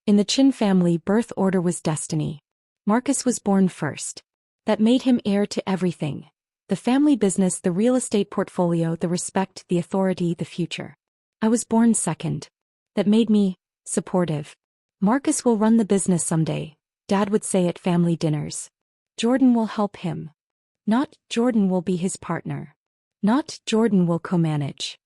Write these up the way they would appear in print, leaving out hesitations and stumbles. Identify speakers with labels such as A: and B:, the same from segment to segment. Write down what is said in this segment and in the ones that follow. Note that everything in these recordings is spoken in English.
A: In the Chen family, birth order was destiny. Marcus was born first. That made him heir to everything. The family business, the real estate portfolio, the respect, the authority, the future. I was born second. That made me supportive. Marcus will run the business someday, Dad would say at family dinners. Jordan will help him. Not Jordan will be his partner. Not Jordan will co-manage.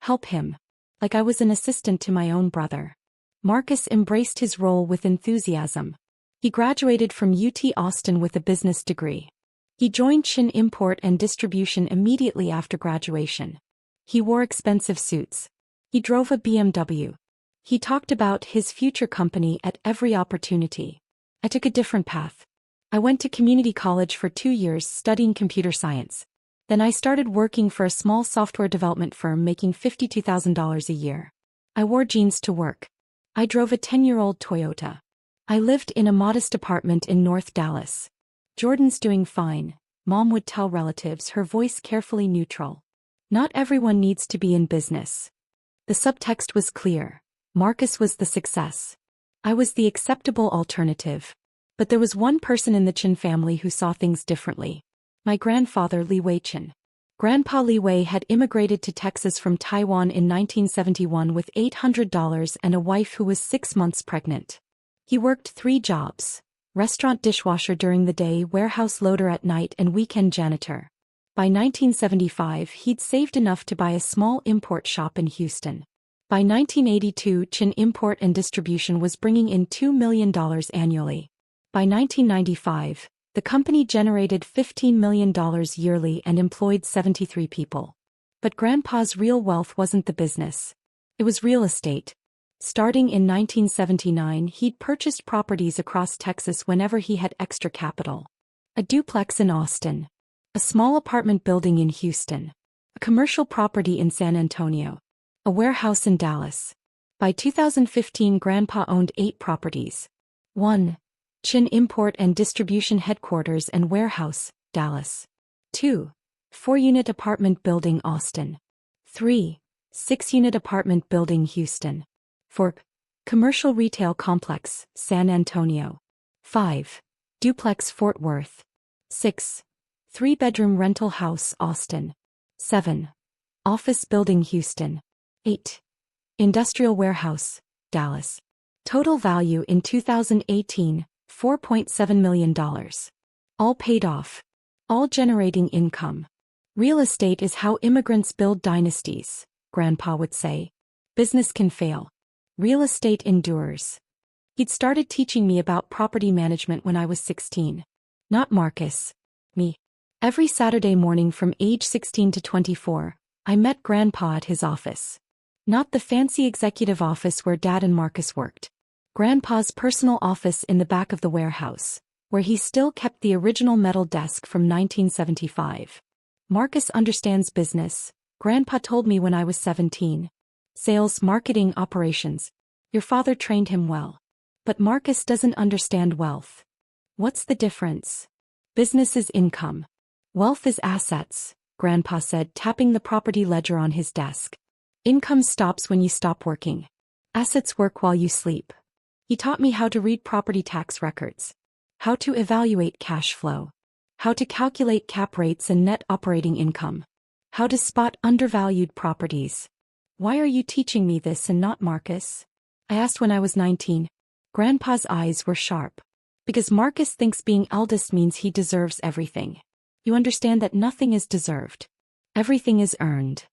A: Help him. Like I was an assistant to my own brother. Marcus embraced his role with enthusiasm. He graduated from UT Austin with a business degree. He joined Chen Import and Distribution immediately after graduation. He wore expensive suits. He drove a BMW. He talked about his future company at every opportunity. I took a different path. I went to community college for 2 years studying computer science. Then I started working for a small software development firm making $52,000 a year. I wore jeans to work. I drove a 10-year-old Toyota. I lived in a modest apartment in North Dallas. Jordan's doing fine, Mom would tell relatives, her voice carefully neutral. Not everyone needs to be in business. The subtext was clear. Marcus was the success. I was the acceptable alternative. But there was one person in the Chen family who saw things differently. My grandfather, Li Wei Chen. Grandpa Li Wei had immigrated to Texas from Taiwan in 1971 with $800 and a wife who was 6 months pregnant. He worked 3 jobs: restaurant dishwasher during the day, warehouse loader at night, and weekend janitor. By 1975, he'd saved enough to buy a small import shop in Houston. By 1982, Chen Import and Distribution was bringing in $2 million annually. By 1995, the company generated $15 million yearly and employed 73 people. But Grandpa's real wealth wasn't the business. It was real estate. Starting in 1979, he'd purchased properties across Texas whenever he had extra capital. A duplex in Austin. A small apartment building in Houston. A commercial property in San Antonio. A warehouse in Dallas. By 2015, Grandpa owned 8 properties. 1. Chen Import and Distribution Headquarters and Warehouse, Dallas. 2. 4-unit apartment building, Austin. 3. 6-unit apartment building, Houston. 4. Commercial retail complex, San Antonio. 5. Duplex, Fort Worth. 6. 3-bedroom rental house, Austin. 7. Office building, Houston. 8. Industrial warehouse, Dallas. Total value in 2018, $4.7 million. All paid off. All generating income. Real estate is how immigrants build dynasties, Grandpa would say. Business can fail. Real estate endures. He'd started teaching me about property management when I was 16. Not Marcus. Me. Every Saturday morning from age 16 to 24, I met Grandpa at his office. Not the fancy executive office where Dad and Marcus worked. Grandpa's personal office in the back of the warehouse, where he still kept the original metal desk from 1975. Marcus understands business, Grandpa told me when I was 17. Sales, marketing, operations. Your father trained him well. But Marcus doesn't understand wealth. What's the difference? Business is income. Wealth is assets, Grandpa said, tapping the property ledger on his desk. Income stops when you stop working. Assets work while you sleep. He taught me how to read property tax records. How to evaluate cash flow. How to calculate cap rates and net operating income. How to spot undervalued properties. Why are you teaching me this and not Marcus? I asked when I was 19. Grandpa's eyes were sharp. Because Marcus thinks being eldest means he deserves everything. You understand that nothing is deserved. Everything is earned.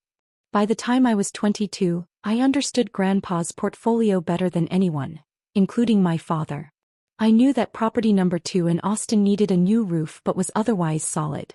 A: By the time I was 22, I understood Grandpa's portfolio better than anyone, including my father. I knew that property number 2 in Austin needed a new roof but was otherwise solid.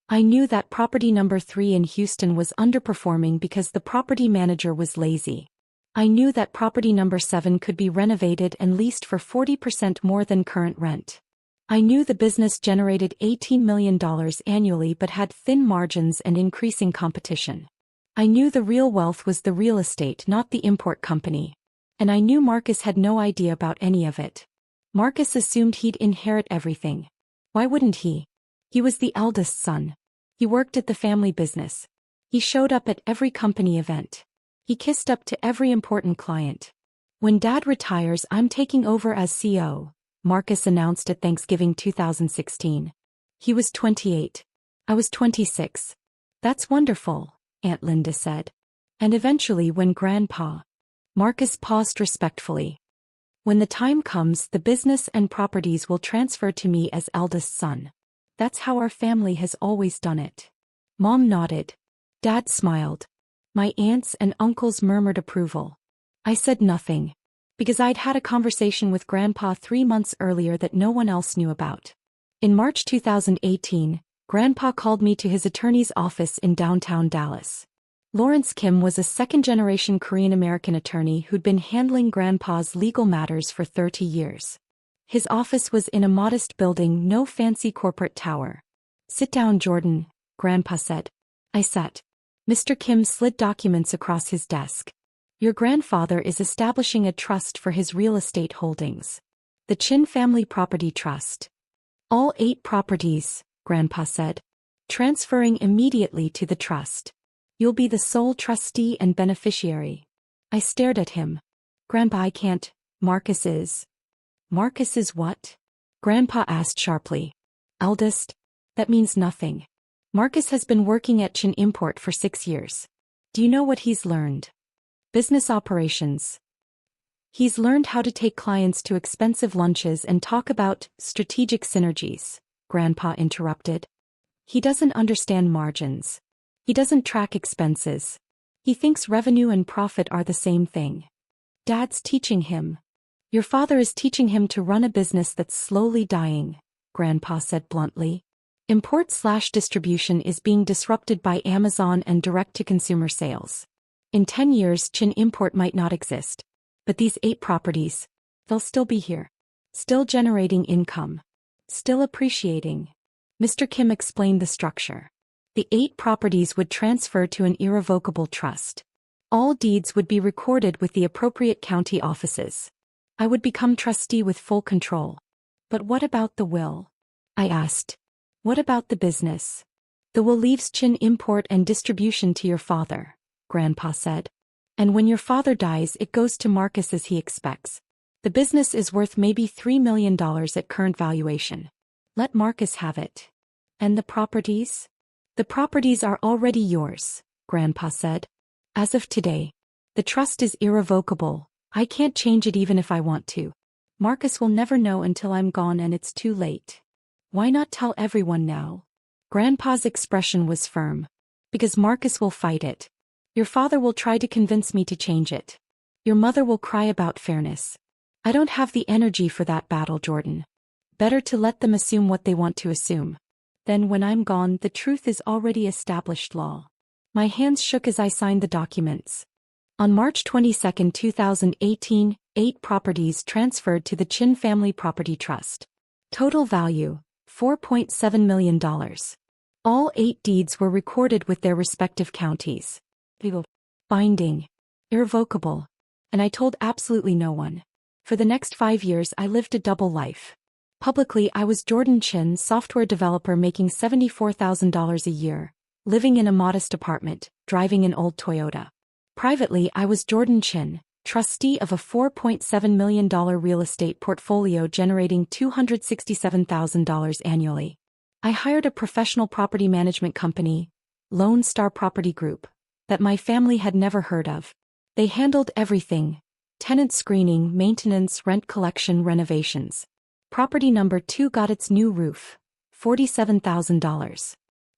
A: I knew that property number 3 in Houston was underperforming because the property manager was lazy. I knew that property number 7 could be renovated and leased for 40% more than current rent. I knew the business generated $18 million annually but had thin margins and increasing competition. I knew the real wealth was the real estate, not the import company. And I knew Marcus had no idea about any of it. Marcus assumed he'd inherit everything. Why wouldn't he? He was the eldest son. He worked at the family business. He showed up at every company event. He kissed up to every important client. When Dad retires, I'm taking over as CEO, Marcus announced at Thanksgiving 2016. He was 28. I was 26. That's wonderful, Aunt Linda said. And eventually when Grandpa. Marcus paused respectfully. When the time comes, the business and properties will transfer to me as eldest son. That's how our family has always done it. Mom nodded. Dad smiled. My aunts and uncles murmured approval. I said nothing, because I'd had a conversation with Grandpa 3 months earlier that no one else knew about. In March 2018, Grandpa called me to his attorney's office in downtown Dallas. Lawrence Kim was a second-generation Korean-American attorney who'd been handling Grandpa's legal matters for 30 years. His office was in a modest building, no fancy corporate tower. Sit down, Jordan, Grandpa said. I sat. Mr. Kim slid documents across his desk. Your grandfather is establishing a trust for his real estate holdings. The Chen Family Property Trust. All 8 properties, Grandpa said. Transferring immediately to the trust. You'll be the sole trustee and beneficiary. I stared at him. Grandpa, I can't. Marcus is. Marcus is what? Grandpa asked sharply. Eldest? That means nothing. Marcus has been working at Chen Import for 6 years. Do you know what he's learned? Business operations. He's learned how to take clients to expensive lunches and talk about strategic synergies, Grandpa interrupted. He doesn't understand margins. He doesn't track expenses. He thinks revenue and profit are the same thing. Dad's teaching him. Your father is teaching him to run a business that's slowly dying, Grandpa said bluntly. Import/distribution is being disrupted by Amazon and direct-to-consumer sales. In 10 years, Chen Import might not exist. But these 8 properties, they'll still be here. Still generating income. Still appreciating. Mr. Kim explained the structure. The 8 properties would transfer to an irrevocable trust. All deeds would be recorded with the appropriate county offices. I would become trustee with full control. But what about the will? I asked. What about the business? The will leaves Chen Import and Distribution to your father, Grandpa said. And when your father dies, it goes to Marcus as he expects. The business is worth maybe $3 million at current valuation. Let Marcus have it. And the properties? The properties are already yours, Grandpa said. As of today. The trust is irrevocable. I can't change it even if I want to. Marcus will never know until I'm gone and it's too late. Why not tell everyone now? Grandpa's expression was firm. Because Marcus will fight it. Your father will try to convince me to change it. Your mother will cry about fairness. I don't have the energy for that battle, Jordan. Better to let them assume what they want to assume. Then when I'm gone, the truth is already established law. My hands shook as I signed the documents. On March 22, 2018, 8 properties transferred to the Chen Family Property Trust. Total value, $4.7 million. All 8 deeds were recorded with their respective counties. Binding. Irrevocable. And I told absolutely no one. For the next 5 years I lived a double life. Publicly I was Jordan Chen, software developer making $74,000 a year, living in a modest apartment, driving an old Toyota. Privately I was Jordan Chen, trustee of a $4.7 million real estate portfolio generating $267,000 annually. I hired a professional property management company, Lone Star Property Group, that my family had never heard of. They handled everything: tenant screening, maintenance, rent collection, renovations. Property number 2 got its new roof, $47,000.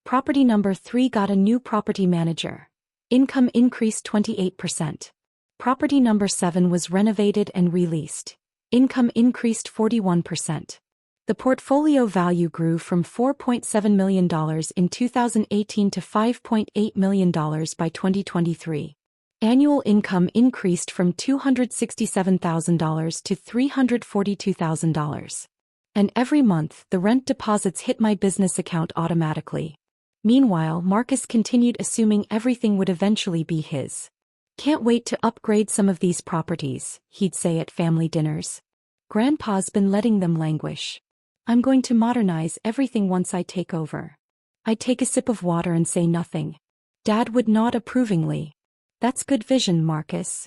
A: Property number 3 got a new property manager. Income increased 28%. Property number 7 was renovated and released. Income increased 41%. The portfolio value grew from $4.7 million in 2018 to $5.8 million by 2023. Annual income increased from $267,000 to $342,000. And every month the rent deposits hit my business account automatically. Meanwhile, Marcus continued assuming everything would eventually be his. Can't wait to upgrade some of these properties, he'd say at family dinners. Grandpa's been letting them languish. I'm going to modernize everything once I take over. I'd take a sip of water and say nothing. Dad would nod approvingly. That's good vision, Marcus.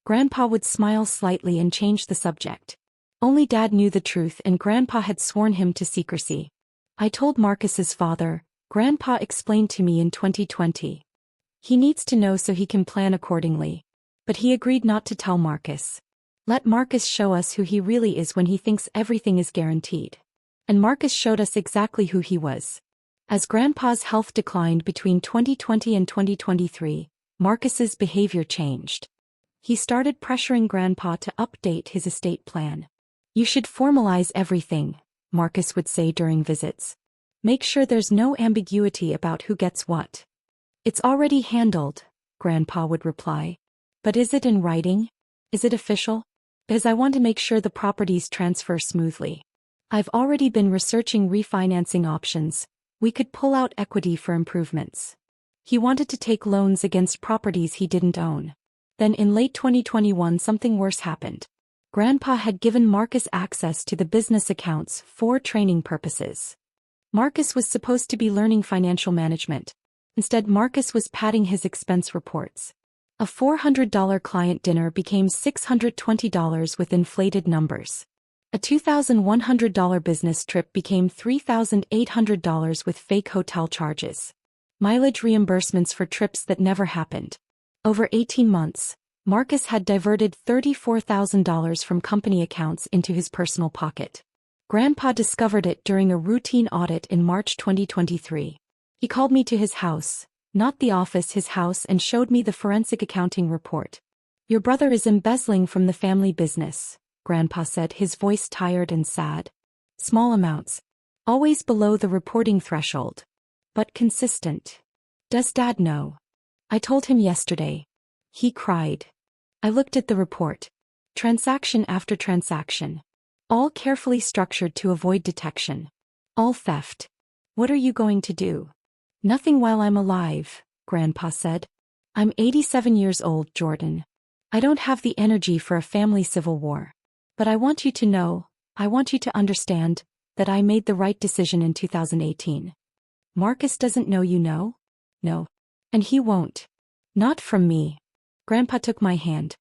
A: Grandpa would smile slightly and change the subject. Only Dad knew the truth, and Grandpa had sworn him to secrecy. I told Marcus's father, Grandpa explained to me in 2020. He needs to know so he can plan accordingly. But he agreed not to tell Marcus. Let Marcus show us who he really is when he thinks everything is guaranteed. And Marcus showed us exactly who he was. As Grandpa's health declined between 2020 and 2023, Marcus's behavior changed. He started pressuring Grandpa to update his estate plan. You should formalize everything, Marcus would say during visits. Make sure there's no ambiguity about who gets what. It's already handled, Grandpa would reply. But is it in writing? Is it official? Because I want to make sure the properties transfer smoothly. I've already been researching refinancing options. We could pull out equity for improvements. He wanted to take loans against properties he didn't own. Then in late 2021 something worse happened. Grandpa had given Marcus access to the business accounts for training purposes. Marcus was supposed to be learning financial management. Instead, Marcus was padding his expense reports. A $400 client dinner became $620 with inflated numbers. A $2,100 business trip became $3,800 with fake hotel charges. Mileage reimbursements for trips that never happened. Over 18 months, Marcus had diverted $34,000 from company accounts into his personal pocket. Grandpa discovered it during a routine audit in March 2023. He called me to his house, not the office, his house, and showed me the forensic accounting report. Your brother is embezzling from the family business, Grandpa said, his voice tired and sad. Small amounts. Always below the reporting threshold. But consistent. Does Dad know? I told him yesterday. He cried. I looked at the report. Transaction after transaction. All carefully structured to avoid detection. All theft. What are you going to do? Nothing while I'm alive, Grandpa said. I'm 87 years old, Jordan. I don't have the energy for a family civil war. But I want you to know, I want you to understand, that I made the right decision in 2018. Marcus doesn't know you know? No. And he won't. Not from me. Grandpa took my hand.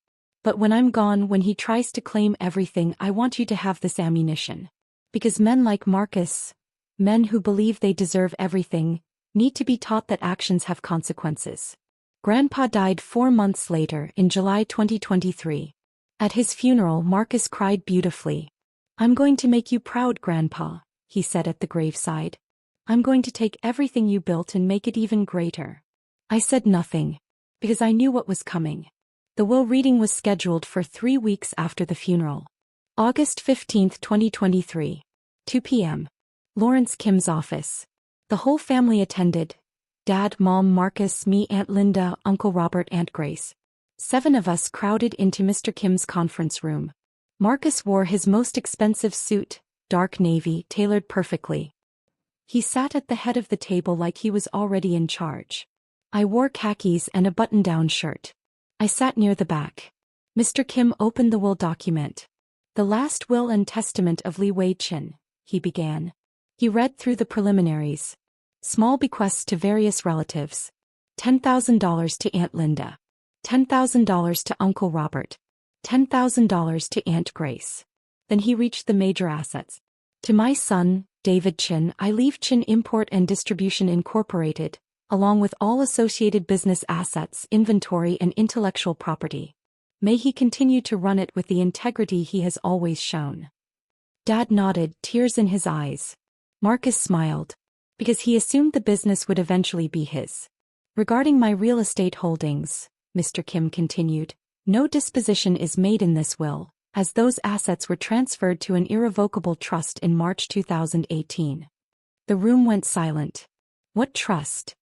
A: But when I'm gone, when he tries to claim everything, I want you to have this ammunition. Because men like Marcus, men who believe they deserve everything, need to be taught that actions have consequences. Grandpa died 4 months later, in July 2023. At his funeral, Marcus cried beautifully. I'm going to make you proud, Grandpa, he said at the graveside. I'm going to take everything you built and make it even greater. I said nothing, because I knew what was coming. The will reading was scheduled for 3 weeks after the funeral. August 15, 2023. 2 p.m. Lawrence Kim's office. The whole family attended. Dad, Mom, Marcus, me, Aunt Linda, Uncle Robert, Aunt Grace. 7 of us crowded into Mr. Kim's conference room. Marcus wore his most expensive suit, dark navy, tailored perfectly. He sat at the head of the table like he was already in charge. I wore khakis and a button-down shirt. I sat near the back. Mr. Kim opened the will document. The last will and testament of Li Wei-Chin, he began. He read through the preliminaries. Small bequests to various relatives. $10,000 to Aunt Linda. $10,000 to Uncle Robert. $10,000 to Aunt Grace. Then he reached the major assets. To my son, David Chen, I leave Chen Import and Distribution Incorporated, along with all associated business assets, inventory, and intellectual property. May he continue to run it with the integrity he has always shown. Dad nodded, tears in his eyes. Marcus smiled. Because he assumed the business would eventually be his. Regarding my real estate holdings, Mr. Kim continued, no disposition is made in this will, as those assets were transferred to an irrevocable trust in March 2018. The room went silent. What trust?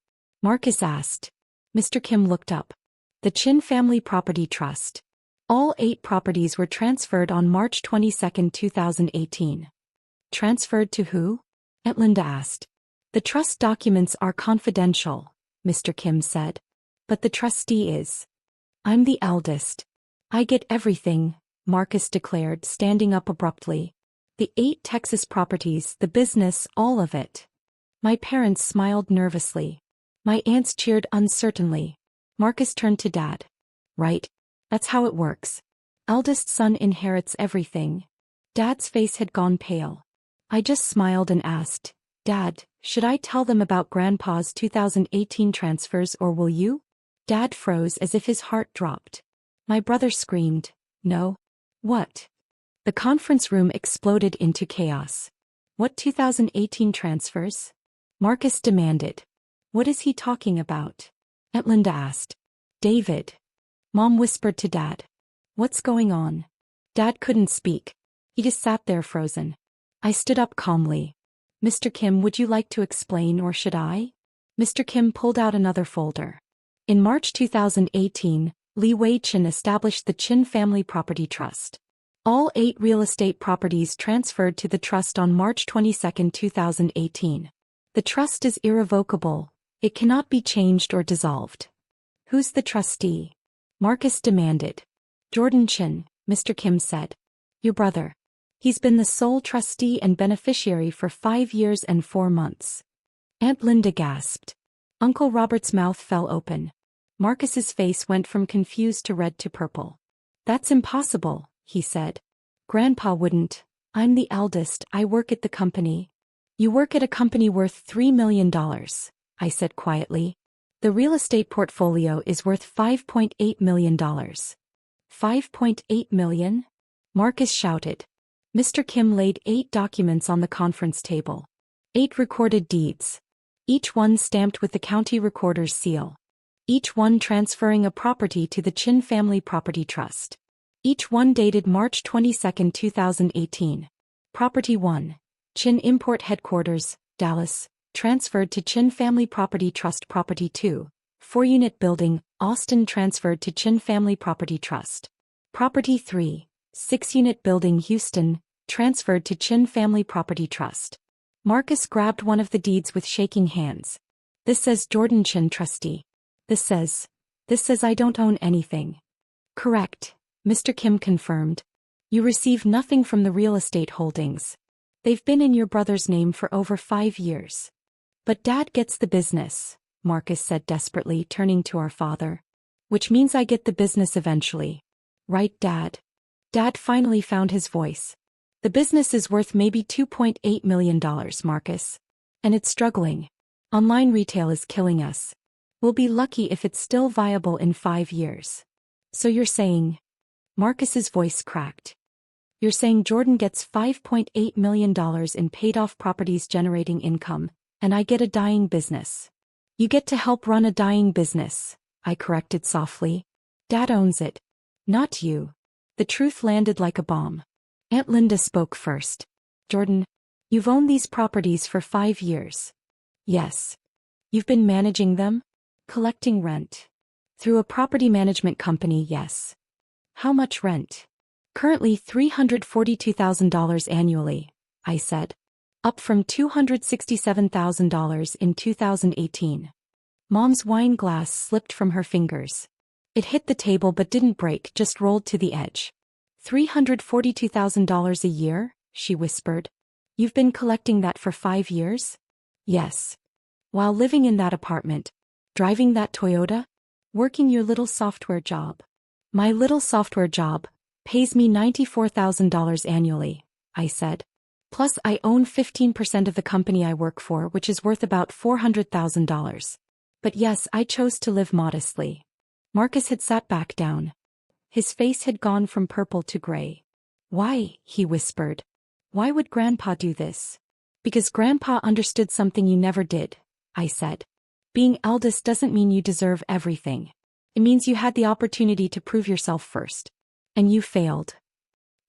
A: Marcus asked. Mr. Kim looked up. The Chin Family Property Trust. All 8 properties were transferred on March 22, 2018. Transferred to who? Aunt Linda asked. The trust documents are confidential, Mr. Kim said. But the trustee is. I'm the eldest. I get everything, Marcus declared, standing up abruptly. The 8 Texas properties, the business, all of it. My parents smiled nervously. My aunts cheered uncertainly. Marcus turned to Dad. Right? That's how it works. Eldest son inherits everything. Dad's face had gone pale. I just smiled and asked, Dad, should I tell them about Grandpa's 2018 transfers or will you? Dad froze as if his heart dropped. My brother screamed, No. What? The conference room exploded into chaos. What 2018 transfers? Marcus demanded. What is he talking about? Aunt Linda asked. David. Mom whispered to Dad. What's going on? Dad couldn't speak. He just sat there frozen. I stood up calmly. Mr. Kim, would you like to explain or should I? Mr. Kim pulled out another folder. In March 2018, Li Wei-Chen established the Chen Family Property Trust. All 8 real estate properties transferred to the trust on March 22, 2018. The trust is irrevocable. It cannot be changed or dissolved. Who's the trustee? Marcus demanded. Jordan Chen, Mr. Kim said. Your brother. He's been the sole trustee and beneficiary for 5 years and 4 months. Aunt Linda gasped. Uncle Robert's mouth fell open. Marcus's face went from confused to red to purple. That's impossible, he said. Grandpa wouldn't. I'm the eldest, I work at the company. You work at a company worth $3 million, I said quietly. The real estate portfolio is worth $5.8 million. $5.8 million? Marcus shouted. Mr. Kim laid 8 documents on the conference table. 8 recorded deeds. Each one stamped with the county recorder's seal. Each one transferring a property to the Chen Family Property Trust. Each one dated March 22, 2018. Property 1. Chen Import Headquarters, Dallas, transferred to Chen Family Property Trust. Property 2. 4-unit building, Austin, transferred to Chen Family Property Trust. Property 3. 6-unit building, Houston, transferred to Chen Family Property Trust. Marcus grabbed one of the deeds with shaking hands. This says Jordan Chen trustee. This says I don't own anything. Correct, Mr. Kim confirmed. You receive nothing from the real estate holdings. They've been in your brother's name for over 5 years. But Dad gets the business, Marcus said desperately, turning to our father. Which means I get the business eventually. Right, Dad? Dad finally found his voice. The business is worth maybe $2.8 million, Marcus. And it's struggling. Online retail is killing us. We'll be lucky if it's still viable in 5 years. So you're saying... Marcus's voice cracked. You're saying Jordan gets $5.8 million in paid-off properties generating income, and I get a dying business. You get to help run a dying business, I corrected softly. Dad owns it. Not you. The truth landed like a bomb. Aunt Linda spoke first. Jordan, you've owned these properties for 5 years. Yes. You've been managing them? Collecting rent. Through a property management company, yes. How much rent? Currently $342,000 annually, I said. Up from $267,000 in 2018. Mom's wine glass slipped from her fingers. It hit the table but didn't break, just rolled to the edge. $342,000 a year, she whispered. You've been collecting that for 5 years? Yes. While living in that apartment, driving that Toyota, working your little software job. My little software job pays me $94,000 annually, I said. Plus I own 15% of the company I work for, which is worth about $400,000. But yes, I chose to live modestly. Marcus had sat back down. His face had gone from purple to gray. Why? He whispered. Why would Grandpa do this? Because Grandpa understood something you never did, I said. Being eldest doesn't mean you deserve everything. It means you had the opportunity to prove yourself first. And you failed.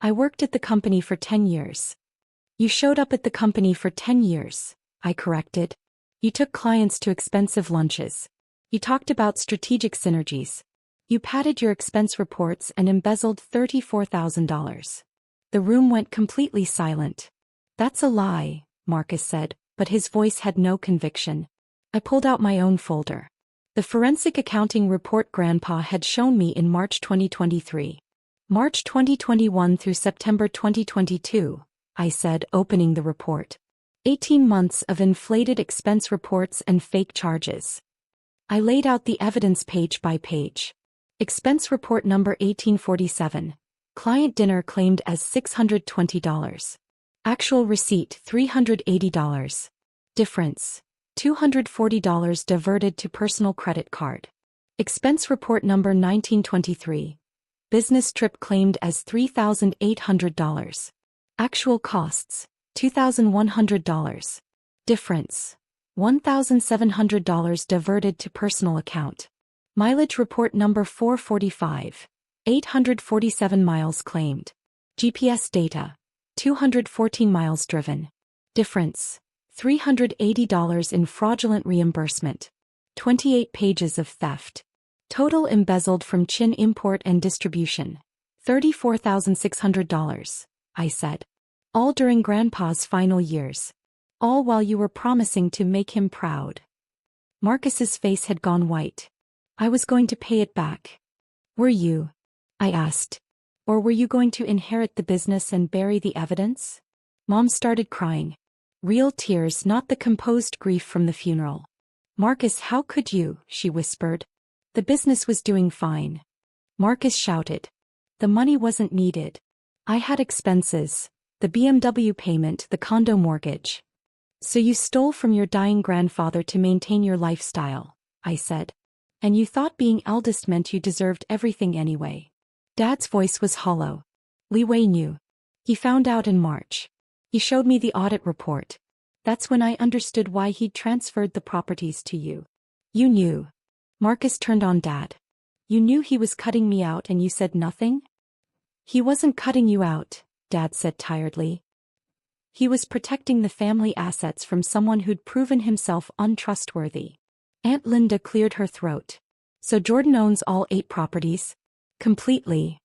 A: I worked at the company for 10 years. You showed up at the company for 10 years, I corrected. You took clients to expensive lunches. You talked about strategic synergies. You padded your expense reports and embezzled $34,000. The room went completely silent. That's a lie, Marcus said, but his voice had no conviction. I pulled out my own folder. The forensic accounting report Grandpa had shown me in March 2023. March 2021 through September 2022, I said, opening the report. 18 months of inflated expense reports and fake charges. I laid out the evidence page by page. Expense report number 1847. Client dinner claimed as $620. Actual receipt $380. Difference $240 diverted to personal credit card. Expense report number 1923. Business trip claimed as $3,800. Actual costs $2,100. Difference $1,700 diverted to personal account. Mileage report number 445. 847 miles claimed. GPS data 214 miles driven. Difference $380 in fraudulent reimbursement. 28 pages of theft. Total embezzled from Chen Import and Distribution $34,600, I said. All during Grandpa's final years. All while you were promising to make him proud. Marcus's face had gone white. I was going to pay it back. Were you? I asked. Or were you going to inherit the business and bury the evidence? Mom started crying. Real tears, not the composed grief from the funeral. Marcus, how could you? She whispered. The business was doing fine. Marcus shouted. The money wasn't needed. I had expenses. The BMW payment, the condo mortgage. So you stole from your dying grandfather to maintain your lifestyle, I said. And you thought being eldest meant you deserved everything anyway. Dad's voice was hollow. Li Wei knew. He found out in March. He showed me the audit report. That's when I understood why he'd transferred the properties to you. You knew. Marcus turned on Dad. You knew he was cutting me out and you said nothing? He wasn't cutting you out, Dad said tiredly. He was protecting the family assets from someone who'd proven himself untrustworthy. Aunt Linda cleared her throat. So Jordan owns all 8 properties? Completely.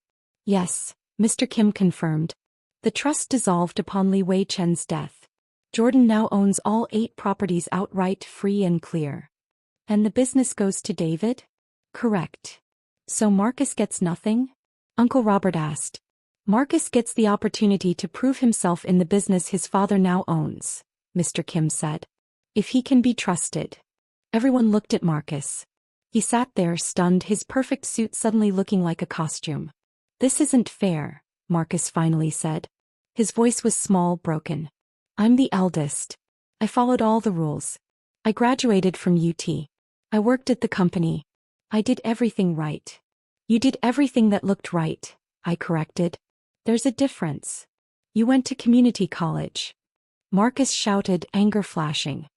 A: Yes, Mr. Kim confirmed. The trust dissolved upon Li Wei Chen's death. Jordan now owns all 8 properties outright, free and clear. And the business goes to David? Correct. So Marcus gets nothing? Uncle Robert asked. Marcus gets the opportunity to prove himself in the business his father now owns, Mr. Kim said. If he can be trusted. Everyone looked at Marcus. He sat there stunned, his perfect suit suddenly looking like a costume. This isn't fair, Marcus finally said. His voice was small, broken. I'm the eldest. I followed all the rules. I graduated from UT. I worked at the company. I did everything right. You did everything that looked right, I corrected. There's a difference. You went to community college. Marcus shouted, anger flashing.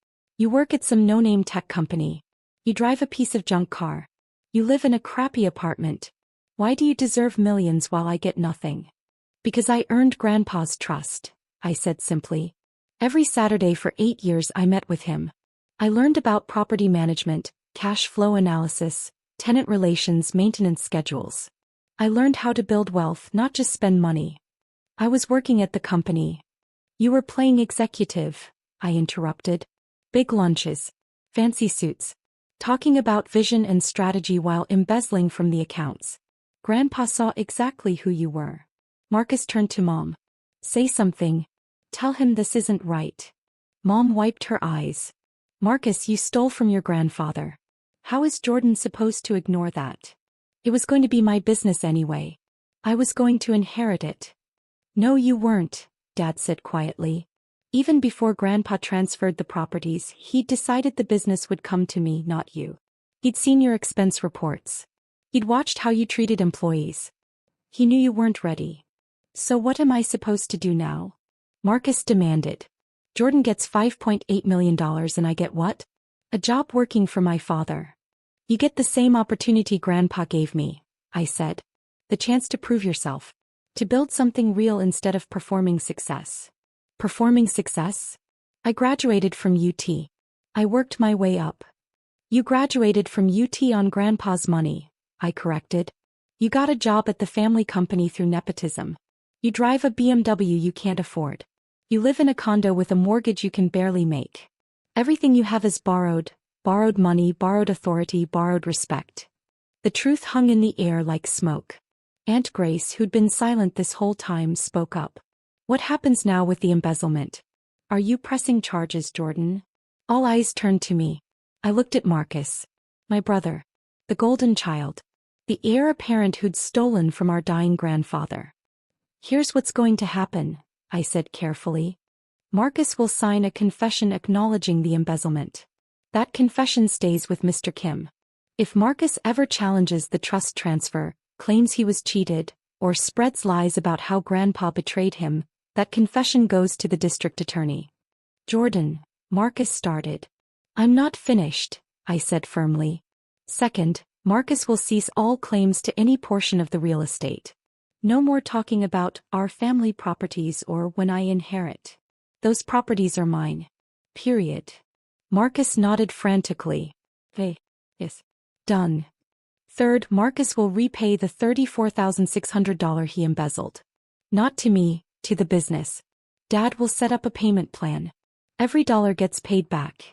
A: You work at some no-name tech company. You drive a piece of junk car. You live in a crappy apartment. Why do you deserve millions while I get nothing? Because I earned Grandpa's trust, I said simply. Every Saturday for 8 years I met with him. I learned about property management, cash flow analysis, tenant relations, maintenance schedules. I learned how to build wealth, not just spend money. I was working at the company. You were playing executive, I interrupted. Big lunches. Fancy suits. Talking about vision and strategy while embezzling from the accounts. Grandpa saw exactly who you were. Marcus turned to Mom. Say something. Tell him this isn't right. Mom wiped her eyes. Marcus, you stole from your grandfather. How is Jordan supposed to ignore that? It was going to be my business anyway. I was going to inherit it. No, you weren't, Dad said quietly. Even before Grandpa transferred the properties, he'd decided the business would come to me, not you. He'd seen your expense reports. He'd watched how you treated employees. He knew you weren't ready. So what am I supposed to do now? Marcus demanded. Jordan gets $5.8 million and I get what? A job working for my father. You get the same opportunity Grandpa gave me, I said. The chance to prove yourself. To build something real instead of performing success. Performing success? I graduated from UT. I worked my way up. You graduated from UT on Grandpa's money, I corrected. You got a job at the family company through nepotism. You drive a BMW you can't afford. You live in a condo with a mortgage you can barely make. Everything you have is borrowed money, borrowed authority, borrowed respect. The truth hung in the air like smoke. Aunt Grace, who'd been silent this whole time, spoke up. What happens now with the embezzlement? Are you pressing charges, Jordan? All eyes turned to me. I looked at Marcus. My brother. The golden child. The heir apparent who'd stolen from our dying grandfather. Here's what's going to happen, I said carefully. Marcus will sign a confession acknowledging the embezzlement. That confession stays with Mr. Kim. If Marcus ever challenges the trust transfer, claims he was cheated, or spreads lies about how Grandpa betrayed him, that confession goes to the district attorney. Jordan, Marcus started. I'm not finished, I said firmly. Second, Marcus will cease all claims to any portion of the real estate. No more talking about our family properties or when I inherit. Those properties are mine. Period. Marcus nodded frantically. Yes. Done. Third, Marcus will repay the $34,600 he embezzled. Not to me, to the business. Dad will set up a payment plan. Every dollar gets paid back.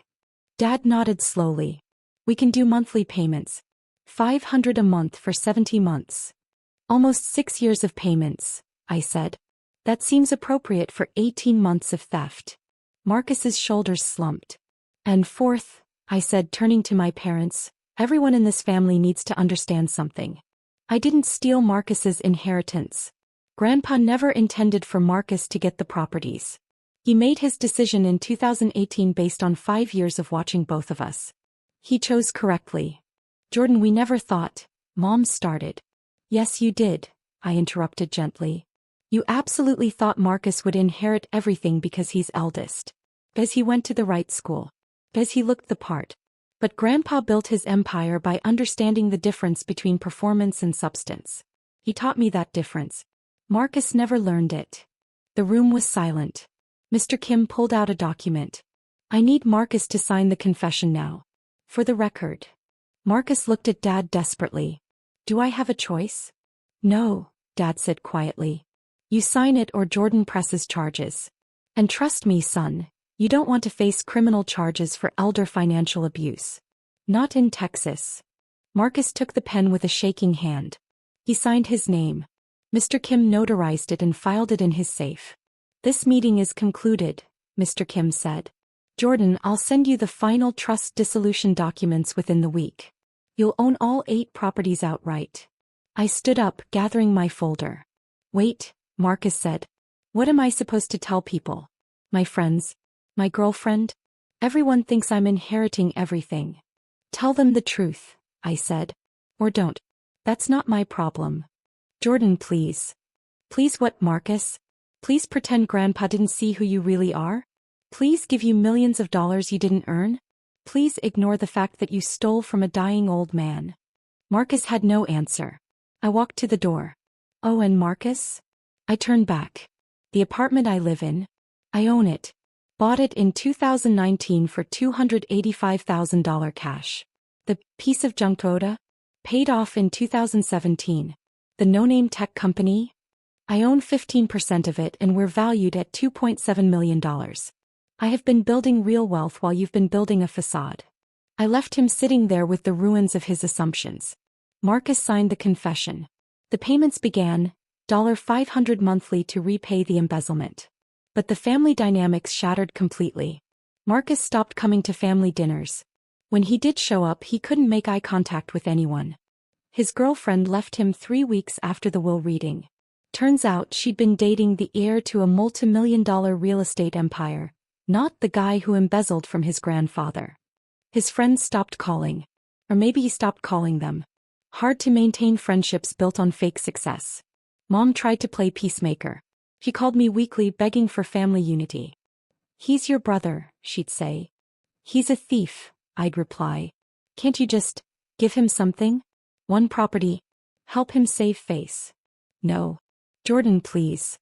A: Dad nodded slowly. We can do monthly payments. $500 a month for 70 months. Almost 6 years of payments, I said. That seems appropriate for 18 months of theft. Marcus's shoulders slumped. And fourth, I said, turning to my parents, everyone in this family needs to understand something. I didn't steal Marcus's inheritance. Grandpa never intended for Marcus to get the properties. He made his decision in 2018 based on 5 years of watching both of us. He chose correctly. Jordan, we never thought, Mom started. Yes, you did, I interrupted gently. You absolutely thought Marcus would inherit everything because he's eldest. Because he went to the right school. Because he looked the part. But Grandpa built his empire by understanding the difference between performance and substance. He taught me that difference. Marcus never learned it. The room was silent. Mr. Kim pulled out a document. I need Marcus to sign the confession now. For the record. Marcus looked at Dad desperately. Do I have a choice? No, Dad said quietly. You sign it or Jordan presses charges. And trust me, son, you don't want to face criminal charges for elder financial abuse. Not in Texas. Marcus took the pen with a shaking hand. He signed his name. Mr. Kim notarized it and filed it in his safe. This meeting is concluded, Mr. Kim said. Jordan, I'll send you the final trust dissolution documents within the week. You'll own all 8 properties outright. I stood up, gathering my folder. Wait, Marcus said. What am I supposed to tell people? My friends? My girlfriend? Everyone thinks I'm inheriting everything. Tell them the truth, I said. Or don't. That's not my problem. Jordan, please. Please what, Marcus? Please pretend Grandpa didn't see who you really are? Please give you millions of dollars you didn't earn? Please ignore the fact that you stole from a dying old man. Marcus had no answer. I walked to the door. Oh, and Marcus? I turned back. The apartment I live in. I own it. Bought it in 2019 for $285,000 cash. The piece of junk Toyota? Paid off in 2017. The no-name tech company? I own 15% of it and we're valued at $2.7 million. I have been building real wealth while you've been building a facade. I left him sitting there with the ruins of his assumptions. Marcus signed the confession. The payments began, $500 monthly to repay the embezzlement. But the family dynamics shattered completely. Marcus stopped coming to family dinners. When he did show up, he couldn't make eye contact with anyone. His girlfriend left him 3 weeks after the will reading. Turns out she'd been dating the heir to a multi-million-dollar real estate empire, not the guy who embezzled from his grandfather. His friends stopped calling. Or maybe he stopped calling them. Hard to maintain friendships built on fake success. Mom tried to play peacemaker. She called me weekly begging for family unity. He's your brother, she'd say. He's a thief, I'd reply. Can't you just give him something? One property. Help him save face. No. Jordan, please.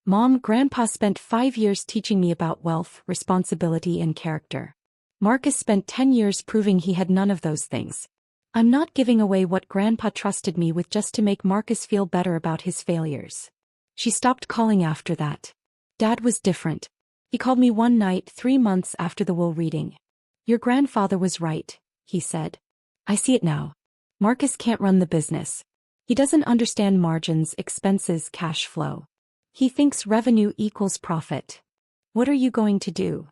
A: Mom, Grandpa spent 5 years teaching me about wealth, responsibility, and character. Marcus spent 10 years proving he had none of those things. I'm not giving away what Grandpa trusted me with just to make Marcus feel better about his failures. She stopped calling after that. Dad was different. He called me one night 3 months after the will reading. Your grandfather was right, he said. I see it now. Marcus can't run the business. He doesn't understand margins, expenses, cash flow. He thinks revenue equals profit. What are you going to do?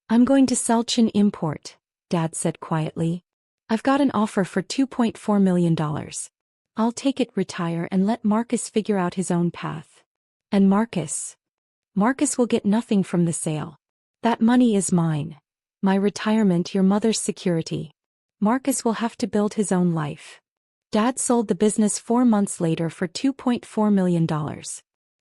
A: I'm going to sell Chen Import, Dad said quietly. I've got an offer for $2.4 million. I'll take it, retire, and let Marcus figure out his own path. And Marcus will get nothing from the sale. That money is mine. My retirement, your mother's security. Marcus will have to build his own life. Dad sold the business 4 months later for $2.4 million.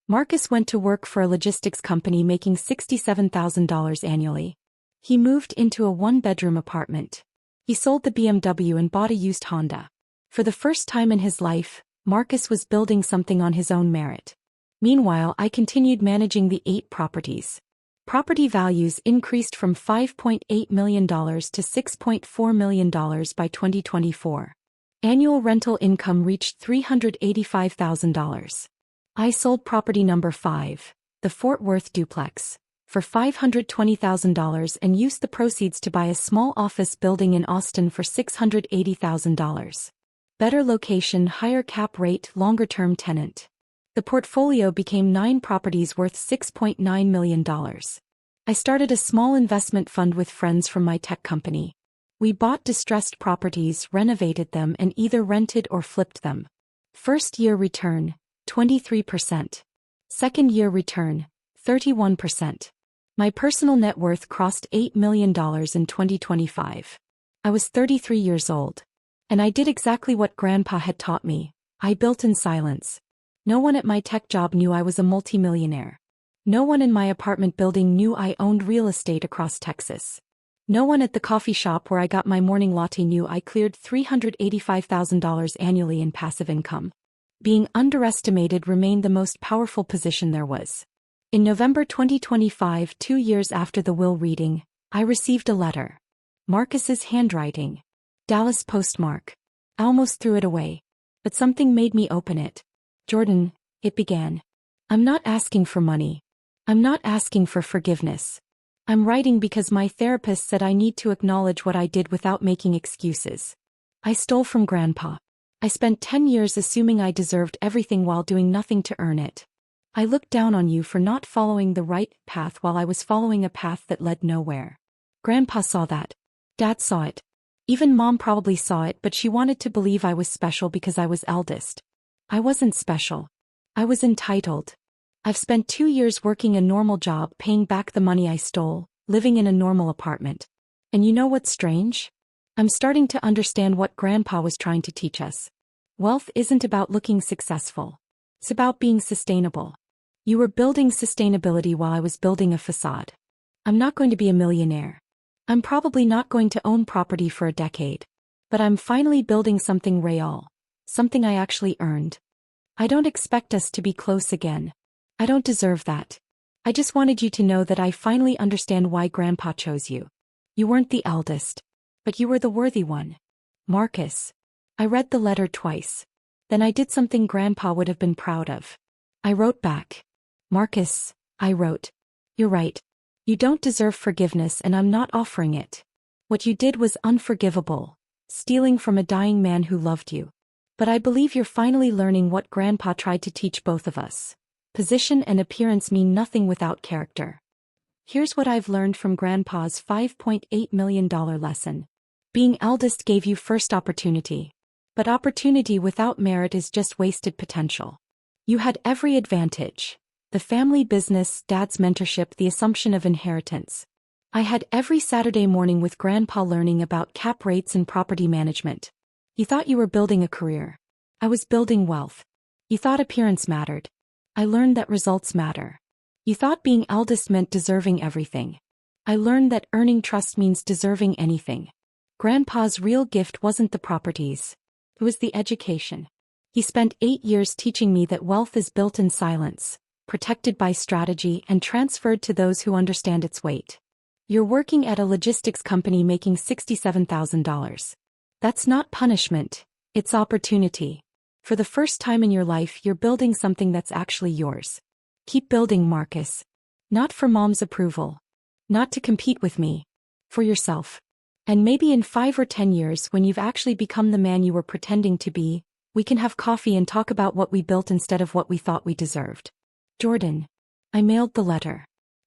A: Marcus went to work for a logistics company making $67,000 annually. He moved into a 1-bedroom apartment. He sold the BMW and bought a used Honda. For the first time in his life, Marcus was building something on his own merit. Meanwhile, I continued managing the 8 properties. Property values increased from $5.8 million to $6.4 million by 2024. Annual rental income reached $385,000. I sold property number 5, the Fort Worth duplex, for $520,000 and used the proceeds to buy a small office building in Austin for $680,000. Better location, higher cap rate, longer-term tenant. The portfolio became 9 properties worth $6.9 million. I started a small investment fund with friends from my tech company. We bought distressed properties, renovated them, and either rented or flipped them. First year return, 23%. Second year return, 31%. My personal net worth crossed $8 million in 2025. I was 33 years old. And I did exactly what Grandpa had taught me. I built in silence. No one at my tech job knew I was a multimillionaire. No one in my apartment building knew I owned real estate across Texas. No one at the coffee shop where I got my morning latte knew I cleared $385,000 annually in passive income. Being underestimated remained the most powerful position there was. In November 2025, 2 years after the will reading, I received a letter. Marcus's handwriting. Dallas postmark. I almost threw it away. But something made me open it. Jordan, it began. I'm not asking for money. I'm not asking for forgiveness. I'm writing because my therapist said I need to acknowledge what I did without making excuses. I stole from Grandpa. I spent 10 years assuming I deserved everything while doing nothing to earn it. I looked down on you for not following the right path while I was following a path that led nowhere. Grandpa saw that. Dad saw it. Even Mom probably saw it, but she wanted to believe I was special because I was eldest. I wasn't special. I was entitled. I've spent 2 years working a normal job, paying back the money I stole, living in a normal apartment. And you know what's strange? I'm starting to understand what Grandpa was trying to teach us. Wealth isn't about looking successful. It's about being sustainable. You were building sustainability while I was building a facade. I'm not going to be a millionaire. I'm probably not going to own property for a decade. But I'm finally building something real. Something I actually earned. I don't expect us to be close again. I don't deserve that. I just wanted you to know that I finally understand why Grandpa chose you. You weren't the eldest. But you were the worthy one. Marcus. I read the letter twice. Then I did something Grandpa would have been proud of. I wrote back. Marcus, I wrote. You're right. You don't deserve forgiveness and I'm not offering it. What you did was unforgivable. Stealing from a dying man who loved you. But I believe you're finally learning what Grandpa tried to teach both of us. Position and appearance mean nothing without character. Here's what I've learned from Grandpa's $5.8 million lesson. Being eldest gave you first opportunity. But opportunity without merit is just wasted potential. You had every advantage. The family business, Dad's mentorship, the assumption of inheritance. I had every Saturday morning with Grandpa learning about cap rates and property management. You thought you were building a career. I was building wealth. You thought appearance mattered. I learned that results matter. You thought being eldest meant deserving everything. I learned that earning trust means deserving anything. Grandpa's real gift wasn't the properties. It was the education. He spent 8 years teaching me that wealth is built in silence, protected by strategy, and transferred to those who understand its weight. You're working at a logistics company making $67,000. That's not punishment, it's opportunity. For the first time in your life, you're building something that's actually yours. Keep building, Marcus. Not for Mom's approval. Not to compete with me. For yourself. And maybe in 5 or 10 years, when you've actually become the man you were pretending to be, we can have coffee and talk about what we built instead of what we thought we deserved. Jordan. I mailed the letter.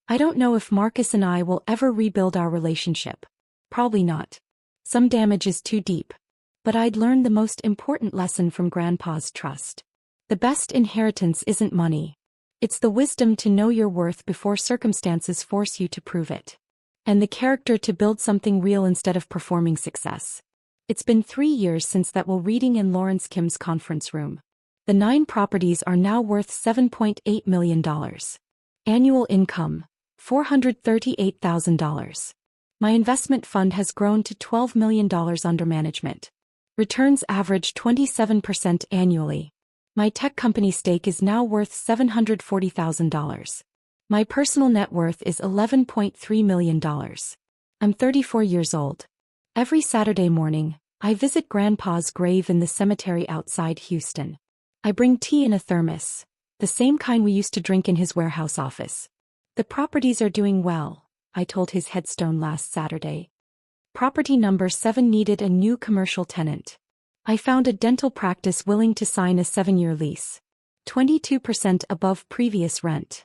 A: I don't know if Marcus and I will ever rebuild our relationship. Probably not. Some damage is too deep. But I'd learned the most important lesson from Grandpa's trust. The best inheritance isn't money. It's the wisdom to know your worth before circumstances force you to prove it. And the character to build something real instead of performing success. It's been 3 years since that while reading in Lawrence Kim's conference room. The 9 properties are now worth $7.8 million. Annual income, $438,000. My investment fund has grown to $12 million under management. Returns average 27% annually. My tech company stake is now worth $740,000. My personal net worth is $11.3 million. I'm 34 years old. Every Saturday morning, I visit Grandpa's grave in the cemetery outside Houston. I bring tea in a thermos, the same kind we used to drink in his warehouse office. The properties are doing well, I told his headstone last Saturday. Property number 7 needed a new commercial tenant. I found a dental practice willing to sign a 7-year lease. 22% above previous rent.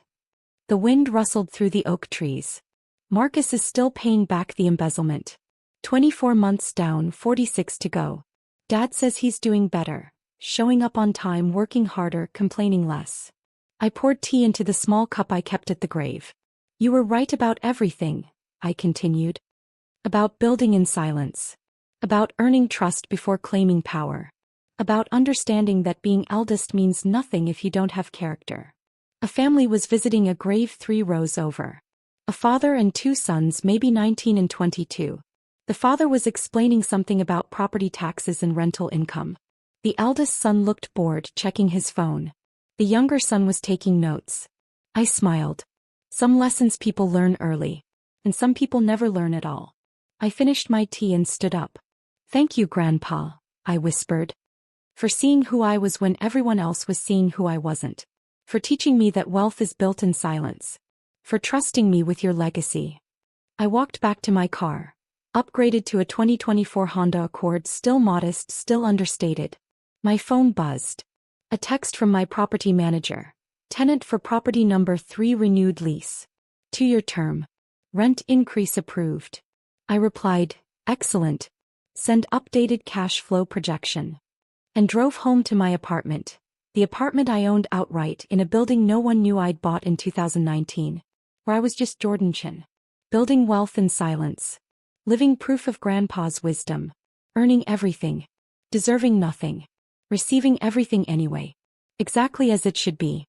A: The wind rustled through the oak trees. Marcus is still paying back the embezzlement. 24 months down, 46 to go. Dad says he's doing better, showing up on time, working harder, complaining less. I poured tea into the small cup I kept at the grave. You were right about everything, I continued. About building in silence. About earning trust before claiming power. About understanding that being eldest means nothing if you don't have character. A family was visiting a grave 3 rows over. A father and 2 sons, maybe 19 and 22. The father was explaining something about property taxes and rental income. The eldest son looked bored, checking his phone. The younger son was taking notes. I smiled. Some lessons people learn early. And some people never learn at all. I finished my tea and stood up. Thank you, Grandpa, I whispered. For seeing who I was when everyone else was seeing who I wasn't. For teaching me that wealth is built in silence. For trusting me with your legacy. I walked back to my car. Upgraded to a 2024 Honda Accord, still modest, still understated. My phone buzzed. A text from my property manager. Tenant for property number 3 renewed lease. 2-year term. Rent increase approved. I replied, excellent. Send updated cash flow projection. And drove home to my apartment. The apartment I owned outright in a building no one knew I'd bought in 2019. Where I was just Jordan Chen. Building wealth in silence. Living proof of Grandpa's wisdom. Earning everything. Deserving nothing. Receiving everything anyway. Exactly as it should be.